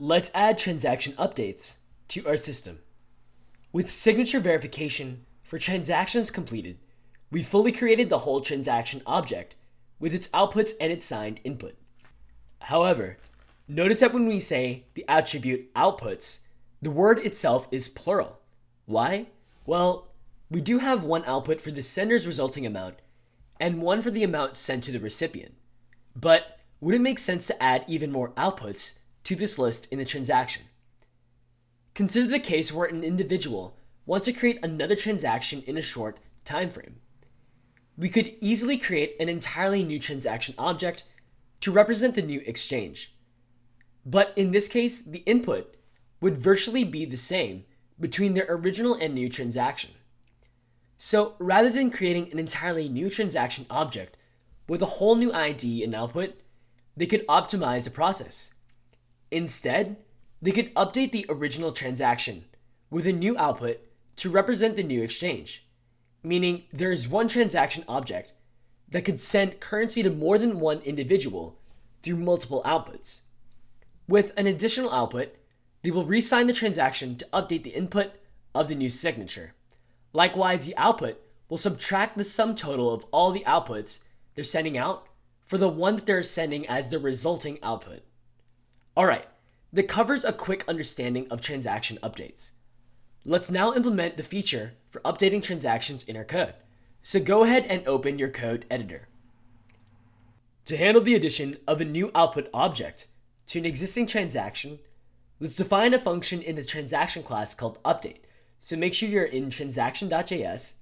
Let's add transaction updates to our system. With signature verification for transactions completed, we fully created the whole transaction object with its outputs and its signed input. However, notice that when we say the attribute outputs, the word itself is plural. Why? Well, we do have one output for the sender's resulting amount and one for the amount sent to the recipient. But would it make sense to add even more outputs to this list in the transaction? Consider the case where an individual wants to create another transaction in a short time frame. We could easily create an entirely new transaction object to represent the new exchange. But in this case, the input would virtually be the same between their original and new transaction. So rather than creating an entirely new transaction object with a whole new ID and output, they could optimize the process. Instead, they could update the original transaction with a new output to represent the new exchange, meaning there is one transaction object that could send currency to more than one individual through multiple outputs. With an additional output, they will re-sign the transaction to update the input of the new signature. Likewise, the output will subtract the sum total of all the outputs they're sending out for the one that they're sending as the resulting output. Alright, that covers a quick understanding of transaction updates. Let's now implement the feature for updating transactions in our code. So go ahead and open your code editor. To handle the addition of a new output object to an existing transaction, let's define a function in the transaction class called update. So make sure you're in transaction.js.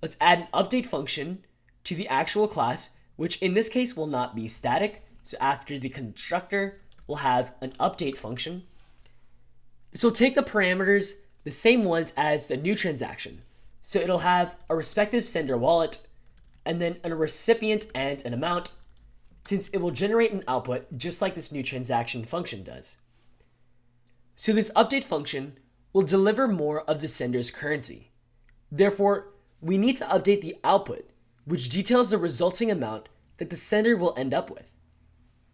Let's add an update function to the actual class, which in this case will not be static. So after the constructor, we'll have an update function. This will take the parameters, the same ones as the new transaction. So it'll have a respective sender wallet, and then a recipient and an amount, since it will generate an output just like this new transaction function does. So this update function will deliver more of the sender's currency. Therefore, we need to update the output, which details the resulting amount that the sender will end up with.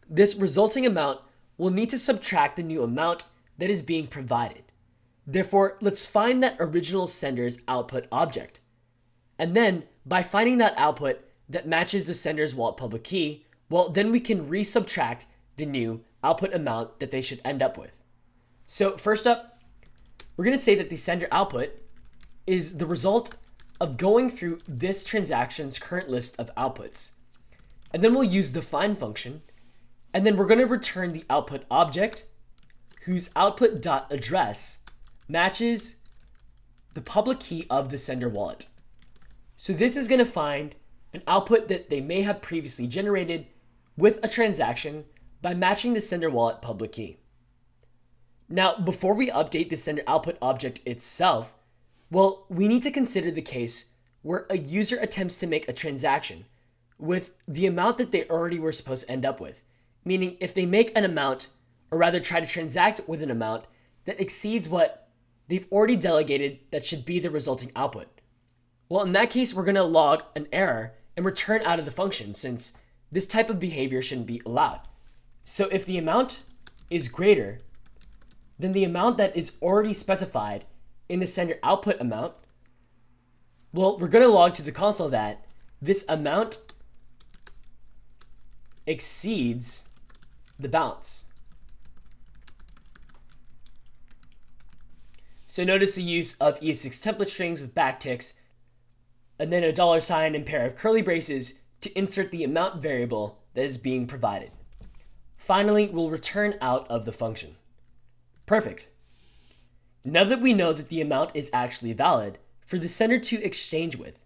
This resulting amount will need to subtract the new amount that is being provided. Therefore, let's find that original sender's output object. And then, by finding that output that matches the sender's wallet public key, well, then we can resubtract the new output amount that they should end up with. So first up, we're going to say that the sender output is the result of going through this transaction's current list of outputs. And then we'll use the find function, and then we're going to return the output object whose output.address matches the public key of the sender wallet. So this is going to find an output that they may have previously generated with a transaction by matching the sender wallet public key. Now, before we update the sender output object itself, well, we need to consider the case where a user attempts to make a transaction with the amount that they already were supposed to end up with. Meaning, if they make an amount, or rather try to transact with an amount that exceeds what they've already delegated that should be the resulting output. Well, in that case, we're going to log an error and return out of the function, since this type of behavior shouldn't be allowed. So if the amount is greater than the amount that is already specified in the sender output amount, well, we're going to log to the console that this amount exceeds the balance. So notice the use of ES6 template strings with backticks, and then a $ and pair of curly braces to insert the amount variable that is being provided. Finally, we'll return out of the function. Perfect. Now that we know that the amount is actually valid for the sender to exchange with,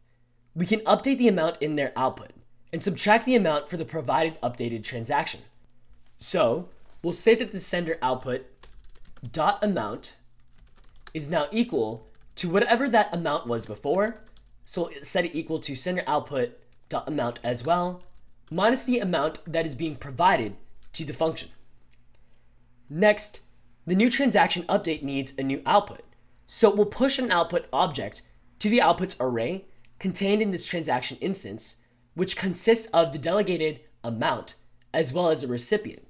we can update the amount in their output and subtract the amount for the provided updated transaction. So we'll say that the sender output dot amount is now equal to whatever that amount was before. So set it equal to sender output dot amount as well, minus the amount that is being provided to the function. Next, the new transaction update needs a new output. So we'll push an output object to the outputs array contained in this transaction instance, which consists of the delegated amount as well as a recipient.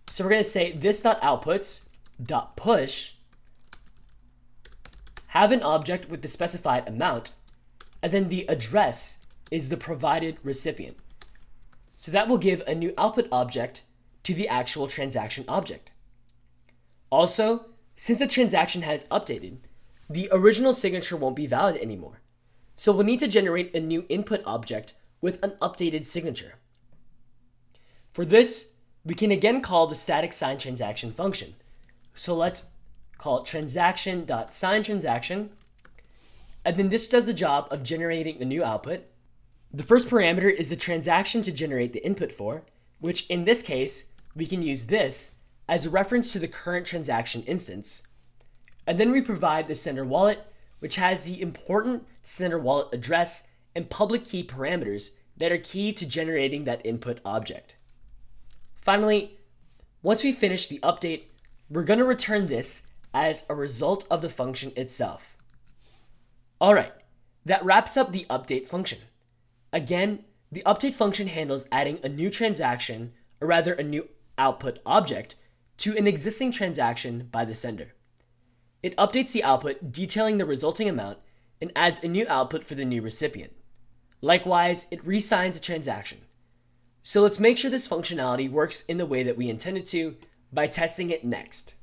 So we're going to say this.outputs.push have an object with the specified amount, and then the address is the provided recipient. So that will give a new output object to the actual transaction object. Also, since the transaction has updated, the original signature won't be valid anymore. So we'll need to generate a new input object with an updated signature. For this, we can again call the static sign transaction function. So let's call it transaction.signTransaction, and then this does the job of generating a new output. The first parameter is the transaction to generate the input for, which in this case, we can use this as a reference to the current transaction instance. And then we provide the sender wallet, which has the important sender wallet address and public key parameters that are key to generating that input object. Finally, once we finish the update, we're going to return this as a result of the function itself. All right, that wraps up the update function. Again, the update function handles adding a new transaction, or rather a new output object, to an existing transaction by the sender. It updates the output detailing the resulting amount and adds a new output for the new recipient. Likewise, it resigns a transaction. So let's make sure this functionality works in the way that we intended to by testing it next.